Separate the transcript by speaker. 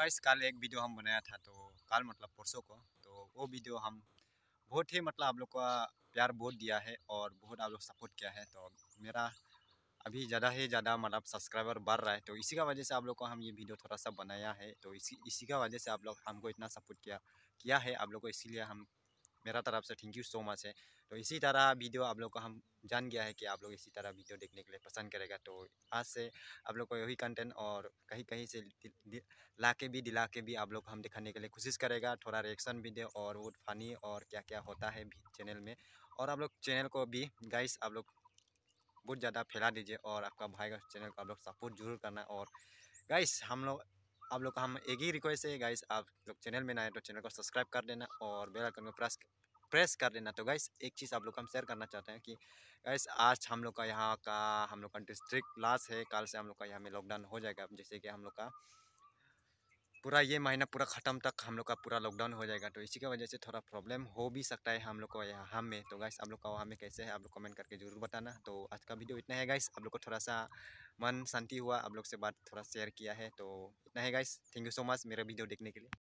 Speaker 1: Guys कल एक video हम बनाया था, तो कल मतलब परसों को। तो वो वीडियो हम बहुत ही मतलब आप लोग का प्यार बहुत दिया है और बहुत आप लोग सपोर्ट किया है। तो मेरा अभी ज़्यादा ही ज़्यादा मतलब सब्सक्राइबर बढ़ रहा है, तो इसी का वजह से आप लोग को हम ये वीडियो थोड़ा सा बनाया है। तो इसी का वजह से आप लोग हमको इतना सपोर्ट किया किया है आप लोग को, इसीलिए हम मेरा तरफ से थैंक यू सो मच है। तो इसी तरह वीडियो आप लोग को हम जान गया है कि आप लोग इसी तरह वीडियो देखने के लिए पसंद करेगा। तो आज से आप लोग को यही कंटेंट और कहीं कहीं से ला के भी दिला के भी आप लोग को हम दिखाने के लिए कोशिश करेगा। थोड़ा रिएक्शन वीडियो और वो फनी और क्या क्या होता है भी चैनल में। और आप लोग चैनल को भी गाइस आप लोग बहुत ज़्यादा फैला दीजिए और आपका भाई का चैनल को आप लोग सपोर्ट जरूर करना। और गाइस हम लोग आप लोग का हम एक ही रिक्वेस्ट है गाइस, आप लोग चैनल में ना आए तो चैनल को सब्सक्राइब कर देना और बेल आइकन को प्रेस कर देना। तो गाइस एक चीज़ आप लोग को हम शेयर करना चाहते हैं कि गाइस आज हम लोग का यहाँ का हम लोग का डिस्ट्रिक्ट लास्ट है। कल से हम लोग का यहाँ में लॉकडाउन हो जाएगा, जैसे कि हम लोग का पूरा ये महीना पूरा ख़त्म तक हम लोग का पूरा लॉकडाउन हो जाएगा। तो इसी की वजह से थोड़ा प्रॉब्लम हो भी सकता है हम लोग को यहाँ में। तो गाइस आप लोग का वहाँ में कैसे है आप लोग कमेंट करके ज़रूर बताना। तो आज का वीडियो इतना है गाइस, आप लोग को थोड़ा सा मन शांति हुआ, आप लोग से बात थोड़ा शेयर किया है। तो इतना है guys, thank you so much मेरा वीडियो देखने के लिए।